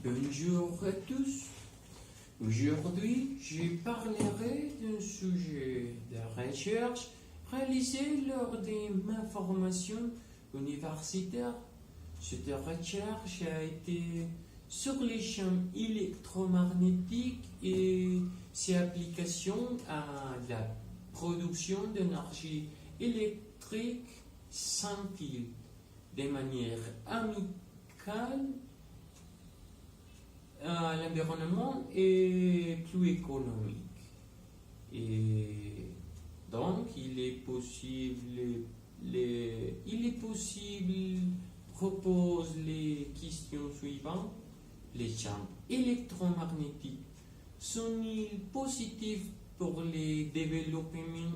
Bonjour à tous. Aujourd'hui, je parlerai d'un sujet de recherche réalisé lors de ma formation universitaire. Cette recherche a été sur les champs électromagnétiques et ses applications à la production d'énergie électrique sans fil, de manière amicale à l'environnement et plus économique. Et donc, il est possible, propose les questions suivantes. Les champs électromagnétiques sont-ils positifs pour le développement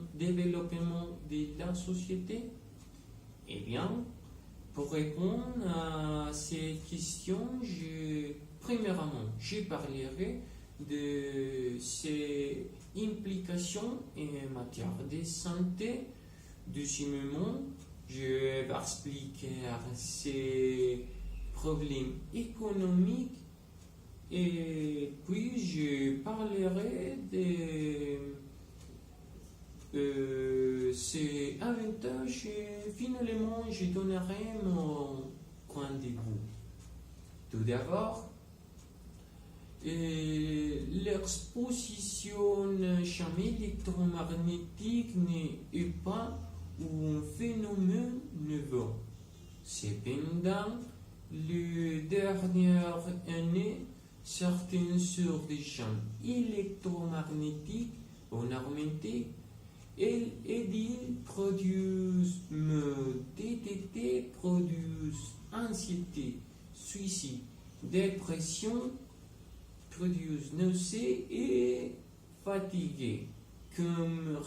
de la société? Eh bien, pour répondre à ces questions, premièrement, je parlerai de ses implications en matière de santé. Deuxièmement, je vais expliquer ces problèmes économiques. Et puis, je parlerai de ces avantages et finalement, je donnerai mon point de vue. Tout d'abord, l'exposition champ électromagnétique n'est pas un phénomène nouveau. Cependant, les dernières années, certaines sources de champs électromagnétiques ont augmenté et ils produisent DTT, produisent anxiété, suicide, dépression, produisent nausées et fatigue, comme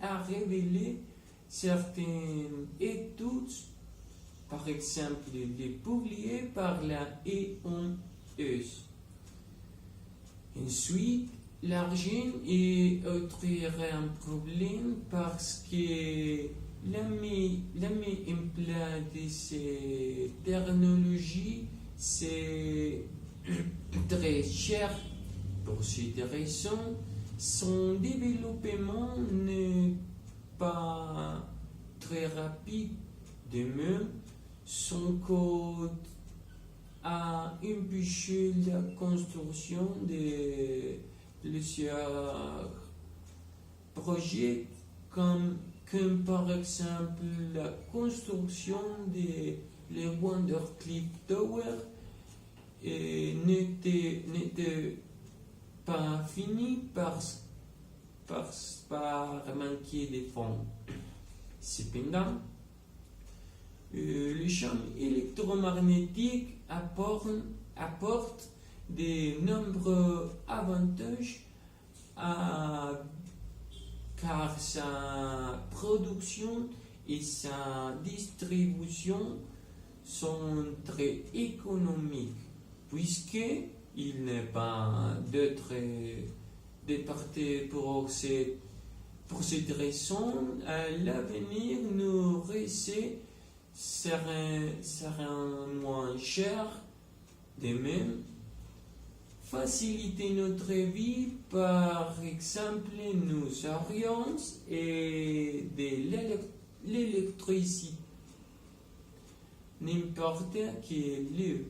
a révélé certaines études, par exemple les publiées par la EOMS. Ensuite, l'argent est autre un problème parce que la mise en place de ces technologies, c'est très cher. Pour cette raison, son développement n'est pas très rapide. De même, son code a empêché la construction de plusieurs projets comme par exemple la construction de le Wonder Cliff Tower n'était pas fini par manquer de fonds. Cependant, le champ électromagnétique apporte de nombreux avantages car sa production et sa distribution sont très économiques puisqu'il n'est pas d'autre départé pour cette raison. À l'avenir, nos recettes seront moins chères. De même, faciliter notre vie, par exemple, nous aurions et de l'électricité n'importe quel lieu.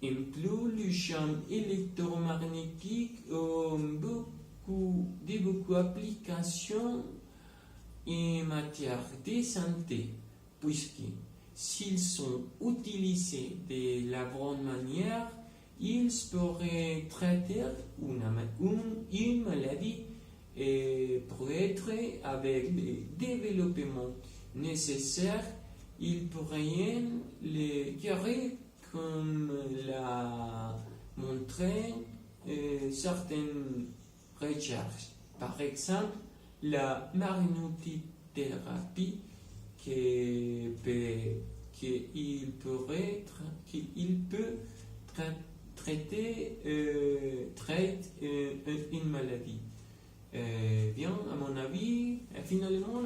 En plus, le champ électromagnétique a beaucoup d'applications en matière de santé, puisque s'ils sont utilisés de la bonne manière, ils pourraient traiter une maladie et peut-être avec les développements nécessaires, ils pourraient les guérir comme l'a montré certaines recherches. Par exemple, la magnétothérapie qu'il peut traite une maladie. Bien, à mon avis, finalement,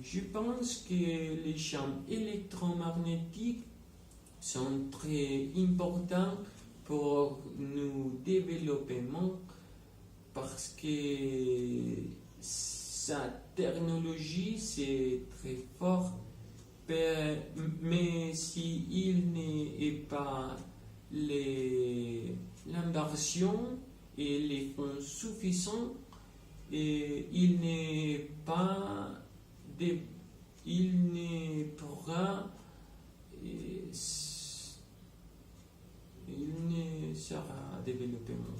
Je pense que les champs électromagnétiques sont très importants pour nous développement parce que sa technologie c'est très fort, mais si il n'est pas l'inversion et les fonds suffisants, et de- il ne pourra, euh, il ne sera développement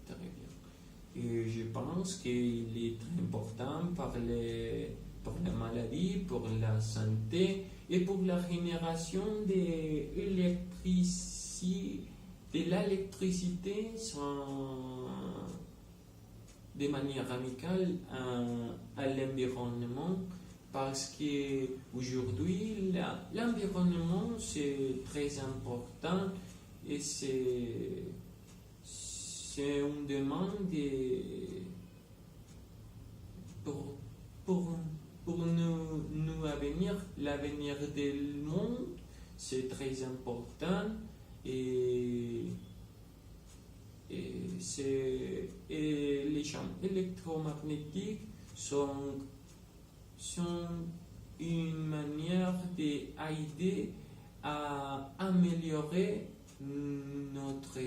très bien. Et je pense qu'il est très important pour la maladie, pour la santé et pour la génération de l'électricité de manière amicale à l'environnement parce que aujourd'hui l'environnement c'est très important et c'est une demande pour, pour, pour l'avenir du monde c'est très important et et les champs électromagnétiques sont une manière d'aider à améliorer notre